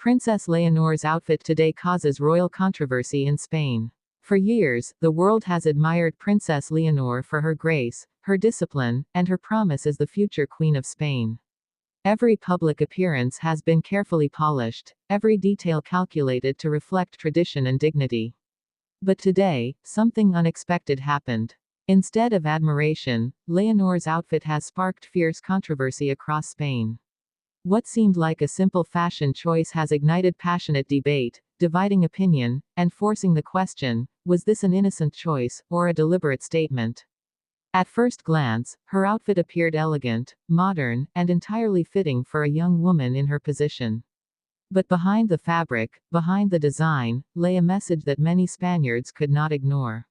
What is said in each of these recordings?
Princess Leonor's outfit today causes royal controversy in Spain. For years, the world has admired Princess Leonor for her grace, her discipline, and her promise as the future Queen of Spain. Every public appearance has been carefully polished, every detail calculated to reflect tradition and dignity. But today, something unexpected happened. Instead of admiration, Leonor's outfit has sparked fierce controversy across Spain. What seemed like a simple fashion choice has ignited passionate debate, dividing opinion, and forcing the question, was this an innocent choice, or a deliberate statement? At first glance, her outfit appeared elegant, modern, and entirely fitting for a young woman in her position. But behind the fabric, behind the design, lay a message that many Spaniards could not ignore.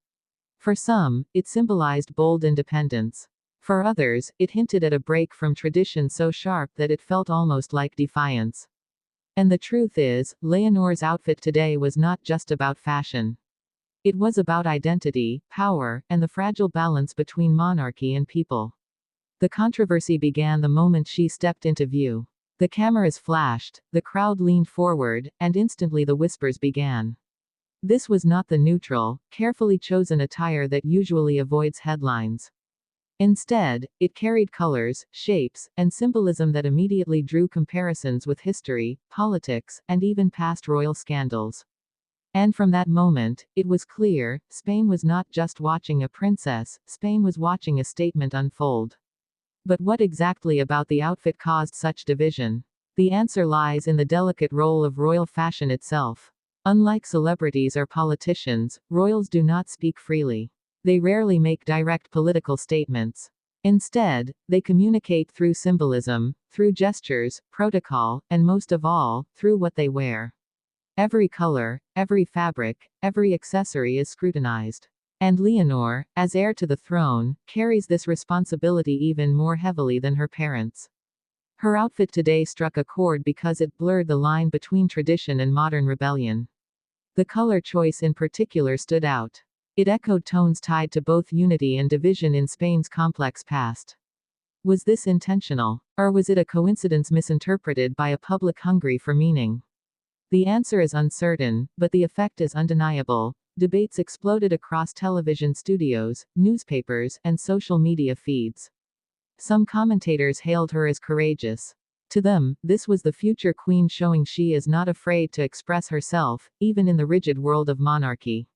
For some, it symbolized bold independence. For others, it hinted at a break from tradition so sharp that it felt almost like defiance. And the truth is, Leonor's outfit today was not just about fashion. It was about identity, power, and the fragile balance between monarchy and people. The controversy began the moment she stepped into view. The cameras flashed, the crowd leaned forward, and instantly the whispers began. This was not the neutral, carefully chosen attire that usually avoids headlines. Instead, it carried colors, shapes, and symbolism that immediately drew comparisons with history, politics, and even past royal scandals. And from that moment, it was clear, Spain was not just watching a princess, Spain was watching a statement unfold. But what exactly about the outfit caused such division? The answer lies in the delicate role of royal fashion itself. Unlike celebrities or politicians, royals do not speak freely. They rarely make direct political statements. Instead, they communicate through symbolism, through gestures, protocol, and most of all, through what they wear. Every color, every fabric, every accessory is scrutinized. And Leonor, as heir to the throne, carries this responsibility even more heavily than her parents. Her outfit today struck a chord because it blurred the line between tradition and modern rebellion. The color choice in particular stood out. It echoed tones tied to both unity and division in Spain's complex past. Was this intentional? Or was it a coincidence misinterpreted by a public hungry for meaning? The answer is uncertain, but the effect is undeniable. Debates exploded across television studios, newspapers, and social media feeds. Some commentators hailed her as courageous. To them, this was the future queen showing she is not afraid to express herself, even in the rigid world of monarchy.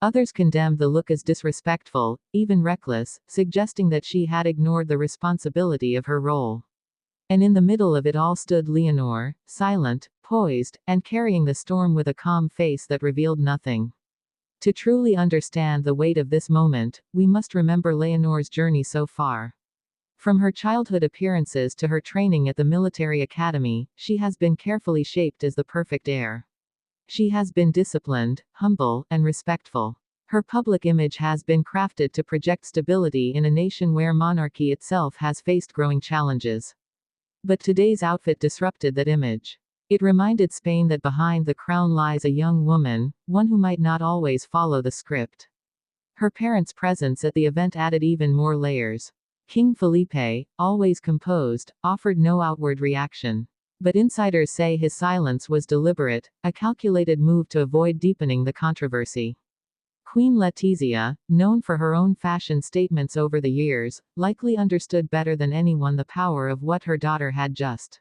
Others condemned the look as disrespectful, even reckless, suggesting that she had ignored the responsibility of her role. And in the middle of it all stood Leonor, silent, poised, and carrying the storm with a calm face that revealed nothing. To truly understand the weight of this moment, we must remember Leonor's journey so far. From her childhood appearances to her training at the military academy, she has been carefully shaped as the perfect heir. She has been disciplined, humble, and respectful. Her public image has been crafted to project stability in a nation where monarchy itself has faced growing challenges. But today's outfit disrupted that image. It reminded Spain that behind the crown lies a young woman, one who might not always follow the script. Her parents' presence at the event added even more layers. King Felipe, always composed, offered no outward reaction. But insiders say his silence was deliberate, a calculated move to avoid deepening the controversy. Queen Letizia, known for her own fashion statements over the years, likely understood better than anyone the power of what her daughter had just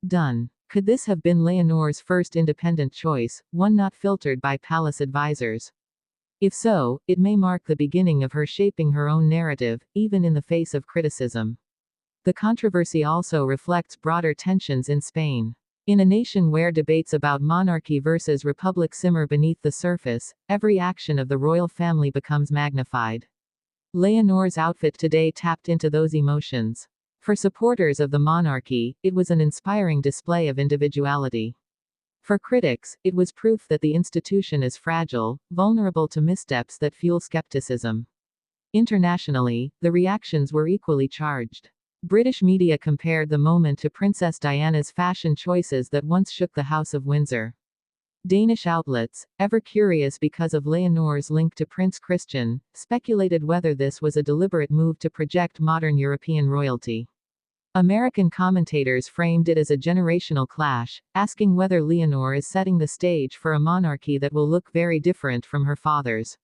done. Could this have been Leonor's first independent choice, one not filtered by palace advisors? If so, it may mark the beginning of her shaping her own narrative, even in the face of criticism. The controversy also reflects broader tensions in Spain. In a nation where debates about monarchy versus republic simmer beneath the surface, every action of the royal family becomes magnified. Leonor's outfit today tapped into those emotions. For supporters of the monarchy, it was an inspiring display of individuality. For critics, it was proof that the institution is fragile, vulnerable to missteps that fuel skepticism. Internationally, the reactions were equally charged. British media compared the moment to Princess Diana's fashion choices that once shook the House of Windsor. Danish outlets, ever curious because of Leonor's link to Prince Christian, speculated whether this was a deliberate move to project modern European royalty. American commentators framed it as a generational clash, asking whether Leonor is setting the stage for a monarchy that will look very different from her father's.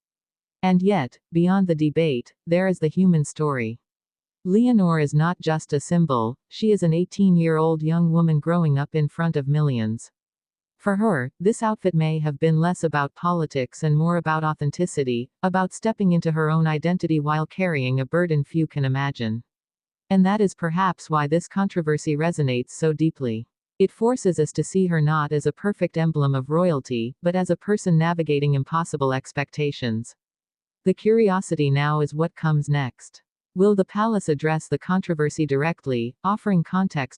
And yet, beyond the debate, there is the human story. Leonor is not just a symbol, she is an 18-year-old young woman growing up in front of millions. For her, this outfit may have been less about politics and more about authenticity, about stepping into her own identity while carrying a burden few can imagine. And that is perhaps why this controversy resonates so deeply. It forces us to see her not as a perfect emblem of royalty, but as a person navigating impossible expectations. The curiosity now is what comes next. Will the palace address the controversy directly, offering context